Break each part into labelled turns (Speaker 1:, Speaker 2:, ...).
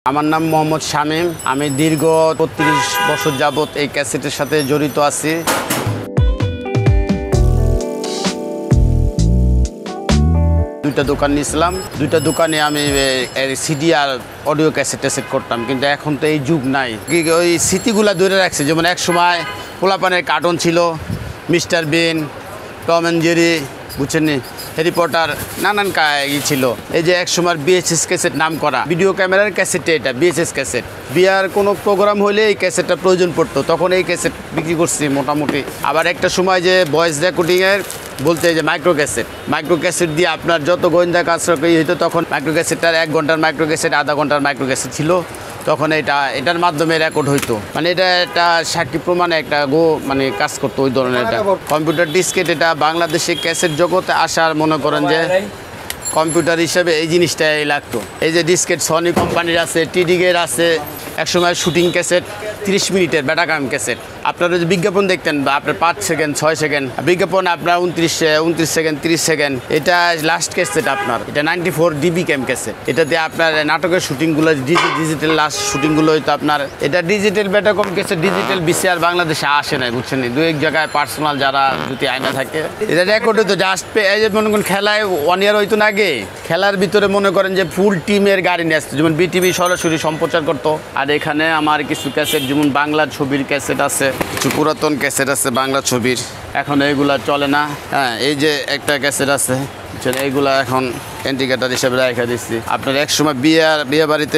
Speaker 1: আমার নাম মোহাম্মদ শামীম। আমি দীর্ঘ ৩৫ বছর যাবত এই ক্যাসেটের সাথে জড়িত আছি। দুইটা দোকান নিয়েছিলাম, দুইটা দোকানে আমি সিডি আর অডিও ক্যাসেট করতাম, কিন্তু এখন তো এই যুগ নাই। ওই স্মৃতিগুলা ধরে রাখছে, যেমন এক সময় পোলাপানের কার্টুন ছিল, mister Bean, Tom and Jerry, বুঝছেন, হ্যারি পটার, নানান ছিল। এই যে এক সময় বিএসএস ক্যাসেট নাম করা ভিডিও ক্যামেরার ক্যাসেটে, এটা বিএসএস ক্যাসেট। বিয়ার কোনো প্রোগ্রাম হলে এই ক্যাসেটটা প্রয়োজন পড়তো, তখন এই ক্যাসেট বিক্রি করছি মোটামুটি। আবার একটা সময় যে ভয়েস রেকর্ডিংয়ের বলতে যে মাইক্রো ক্যাসেট দিয়ে আপনার যত গোয়েন্দা কাজ হইতো, তখন মাইক্রো ক্যাসেটটার 1 ঘন্টার মাইক্রো ক্যাসেট, আধা ঘন্টার মাইক্রো ক্যাসেট ছিল, তখন এটার মাধ্যমে রেকর্ড হইতো। মানে এটা একটা সাক্ষী প্রমাণে একটা মানে কাজ করতো ওই ধরনের। এটা কম্পিউটার ডিসকেট, এটা বাংলাদেশে ক্যাসেট জগতে আসার মনে করেন যে কম্পিউটার হিসেবে এই জিনিসটাই লাগতো। এই যে ডিসকেট সনি কোম্পানির আছে, টিডিগের আছে, একসময় শুটিং ক্যাসেট 30 মিনিটের ব্যাটাকাম ক্যাসেট। আপনারা যদি বিজ্ঞাপন দেখতেন বা আপনার 5 সেকেন্ড 6 সেকেন্ড বিজ্ঞাপন, আপনার 29 সেকেন্ড 30 সেকেন্ড, এটা লাস্ট ক্যাসেট আপনার, এটা 94 ডিবি ক্যাম ক্যাসেট। এটাতে আপনার নাটকের শুটিংগুলো, ডিজিটাল লাস্ট শুটিংগুলো হয়তো আপনার। এটা ডিজিটাল ব্যাটাকম ক্যাসেট, ডিজিটাল বিসিআর বাংলাদেশে আসে নাই, বুঝছেন। 2-1 জায়গায় পার্সোনাল যারা যদি আয়না থাকে, এটা রেকর্ড হইতো জাস্ট। এই যে মনে করেন খেলায় 1 ইয়ার হইতো না আগে, খেলার ভিতরে মনে করেন যে ফুল টিমের গাড়ি নিয়ে আসতো, যেমন বিটিভি সরাসরি সম্প্রচার করতো। আর এখানে আমার কিছু ক্যাসেট, যেমন বাংলা ছবির ক্যাসেট আছে, কিছু পুরাতন ক্যাসেট আছে বাংলা ছবির, এখন এইগুলা চলে না। হ্যাঁ, এই যে একটা ক্যাসেট আছে, এইগুলা এখন এন্টিকেটার হিসেবে রেখে দিচ্ছি। আপনার এক সময় বিয়ে বাড়িতে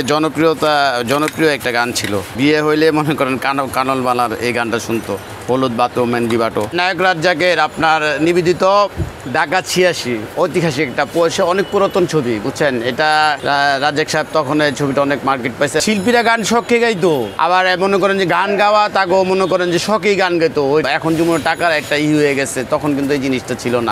Speaker 1: জনপ্রিয় একটা গান ছিল, বিয়ে হইলে মনে করেন কানল বালার এই গানটা শুনতো, হলুদ বাটো মেহেন্দি বাটো। নায়ক রাজ্জাকের আপনার নিবেদিত ঢাকা 86, ঐতিহাসিক একটা পয়সা, অনেক পুরাতন ছবি, বুঝছেন। এটা রাজ্জাক সাহেব তখন এই ছবিটা অনেক মার্কেট পাইছে। শিল্পীরা গান শখে গাইতো, আবার মনে করেন যে গান গাওয়া তাকেও মনে করেন যে শখেই গান গাইতো। এখন যেমন টাকার একটা হয়ে গেছে, তখন কিন্তু এই জিনিসটা ছিল না।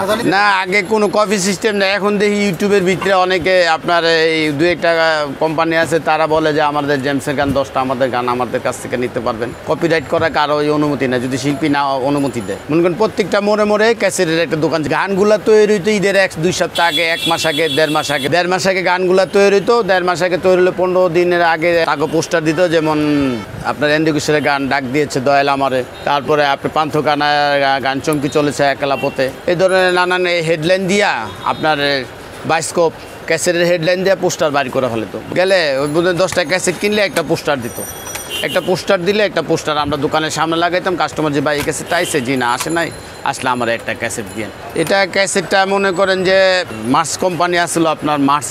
Speaker 1: আগে কোনো কপি সিস্টেম নেই। এখন দেখি ইউটিউবের ভিতরে অনেকে আপনার এই 2-1 টাকা কোম্পানি আছে, তারা বলে যে আমাদের জেমসের গান 10টা আমাদের গান আমাদের কাছ থেকে নিতে পারবেন। কপিরাইট করা কারো অনুমতি নেই, যদি শিল্পী না অনুমতি দেয়। মনে করেন প্রত্যেকটা মোড়ে ক্যাসেটের একটা দোকান। গানগুলা তৈরি হইতো ঈদের 1-2 সপ্তাহ আগে, 1 মাস আগে, 1.5 মাস আগে গানগুলা তৈরি হইতো। 1.5 মাস আগে তৈরি হলে 15 দিনের আগে তাকে পোস্টার দিত, যেমন আপনার এন্ডি কিশোরের গান ডাক দিয়েছে দয়াল আমারে, তারপরে আপনার পান্থকানার গান চমকি চলেছে একলা পথে, এই ধরনের নানান হেডলাইন দিয়া আপনার বায়োস্কোপ ক্যাসেটের হেডলাইন দিয়ে পোস্টার বাড়ি করে ফেলে। তো গেলে ওই 10টা ক্যাসেট কিনলে একটা পোস্টার দিত, একটা পোস্টার দিলে একটা পোস্টার আমরা দোকানের সামনে লাগাইতাম। কাস্টমার যে ভাই এই ক্যাসেটটা আইসে, জি না আসে নাই, আসলে আমার একটা ক্যাসেট দিয়ে। এটা ক্যাসেটটা মনে করেন যে মার্স কোম্পানি আসলো, আপনার মার্স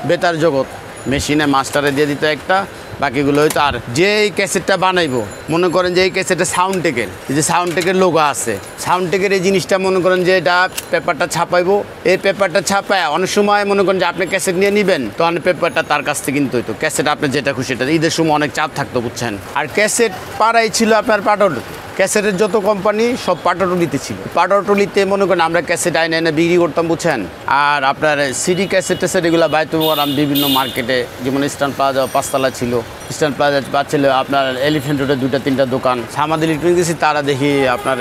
Speaker 1: বেতার জগৎ, মেশিনে মাস্টারে দিয়ে দিত একটা, বাকিগুলো হয়তো। আর যে এই ক্যাসেটটা বানাইবো, মনে করেন যে এই ক্যাসেটটা সাউন্ডটেকের, এই যে সাউন্ডটেকের লোগো আছে, সাউন্ডটেকের এই জিনিসটা মনে করেন যে এটা পেপারটা ছাপাইবো, এই পেপারটা ছাপায় অনেক সময় মনে করেন যে আপনি ক্যাসেট নিয়ে নেবেন, তো অনেক পেপারটা তার কাছ থেকে কিনতে হইতো। ক্যাসেট আপনি যেটা খুশি, এটা ঈদের সময় অনেক চাপ থাকতো, বুঝছেন। আর ক্যাসেট পাড়াই ছিল আপনার পাটর, ক্যাসেটের যত কোম্পানি সব পাটরটুলিতে ছিল। পাটরটুলিতে মনে করেন আমরা ক্যাসেট এনে বিক্রি করতাম, বুঝছেন। আর আপনার সিডি ক্যাসেট এগুলো বাইতে পারতাম বিভিন্ন মার্কেটে, যেমন ইস্টার্ন প্লাজা 5 তলা ছিল, ইস্টার্ন প্লাজা পাচ্ছিল আপনার এলিফ্যান্ট রোডে 2-3টা দোকান। আমাদের ইলেকট্রনিক্স তারা দেখি আপনার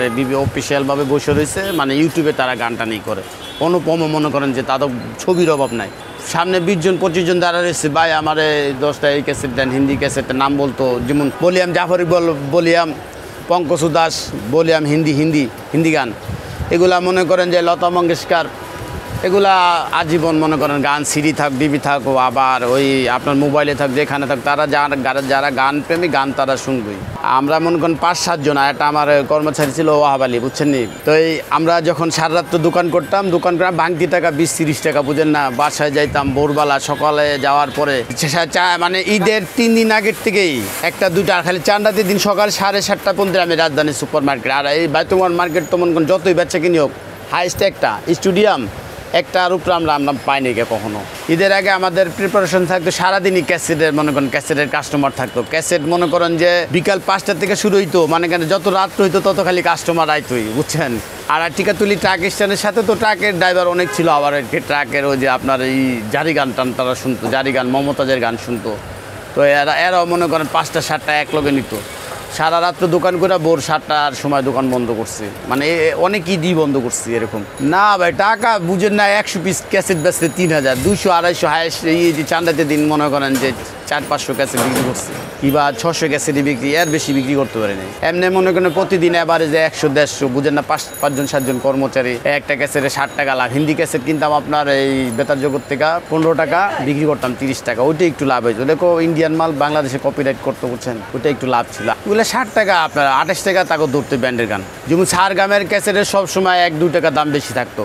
Speaker 1: অফিসিয়ালভাবে বসে রয়েছে, মানে ইউটিউবে তারা গানটা নিয়ে করে। অনুপমও মনে করেন যে তাদের ছবির অভাব নাই, সামনে 20-25 জন দাঁড়া রয়েছে, ভাই আমার 10টা এই ক্যাসেট দেন, হিন্দি ক্যাসেটের নাম বলতো, যেমন বলিয়াম জাফর ইকবাল, বলিয়াম পঙ্কজ উদাস, বলিয়াম হিন্দি গান, এগুলা মনে করেন যে লতা মঙ্গেশকর, এগুলা আজীবন মনে করেন গান সিডি থাক, ডিবি থাক, আবার ওই আপনার মোবাইলে থাক, যেখানে থাক, তারা যারা গান প্রেমী, গান তারা শুনবই। আমরা মনে করেন 5-7 জন, একটা আমার কর্মচারী ছিল ওয়াহাব আলী, বুঝছেন নি। তো এই আমরা যখন সারা রাত দোকান করতাম, দোকান করে ভাঙতি টাকা 20-30 টাকা, বুঝেন না, বাসায় যাইতাম ভোরবেলা, সকালে যাওয়ার পরে মানে ঈদের 3 দিন আগের থেকেই 1-2টা, খালি চান্দাতে দিন সকাল 7:30 পর্যন্ত আমি রাজধানী সুপার মার্কেট, আর এই বাইতুমার মার্কেট তো মনে করেন যতই বেচা কিনি হোক, হাইস্ট একটা স্টেডিয়াম একটার উপরে আমরা পাইনি কখনো। ঈদের আগে আমাদের প্রিপারেশন থাকতো, সারাদিনই ক্যাসেটের মনে করেন ক্যাসেটের কাস্টমার থাকতো। ক্যাসেট মনে করেন যে বিকাল 5টা থেকে শুরু হইতো, মানে কেন যত রাত হইতো তত খালি কাস্টমার আইতোই, বুঝছেন। আর টিকাতুলি ট্রাক স্ট্যান্ডের সাথে তো ট্রাকের ড্রাইভার অনেক ছিল, আবার ট্রাকের ওই যে আপনার এই জারি গান টান তারা শুনতো, জারি গান মমতাজের গান শুনতো। তো এরাও মনে করেন 5টা-7টা এক লগে নিত। সারা রাত্র দোকান করে ভোর 7টার সময় দোকান বন্ধ করছি, মানে অনেক ঈদই বন্ধ করছি এরকম। না ভাই টাকা বুঝেন না, 100 পিস ক্যাসেট বেচতে 3000, 200-250 হাইস্ট। এই যে চান্দাতে দিন মনে করেন যে 400-500 ক্যাসেট বিক্রি করছি, কিংবা 600 ক্যাসেটই বিক্রি, এর বেশি বিক্রি করতে পারিনি। এমনি মনে করেন প্রতিদিন এভারেজে 100-150, বুঝেন না, 5-7জন কর্মচারী, একটা ক্যাসেটে 60 টাকা লাভ। হিন্দি ক্যাসেট কিনতাম আপনার এই বেতার জগৎ থেকে 15 টাকা, বিক্রি করতাম 30 টাকা, ওইটা একটু লাভ হয়েছে। দেখো ইন্ডিয়ান মাল বাংলাদেশে কপিরাইট করতে বলছেন, ওইটা একটু লাভ ছিল। ওগুলো 60 টাকা, আপনার 28 টাকা তাকে ধরতে ব্যান্ডের গান। যেমন সারগামের ক্যাসেটের সবসময় 1-2 টাকা দাম বেশি থাকতো।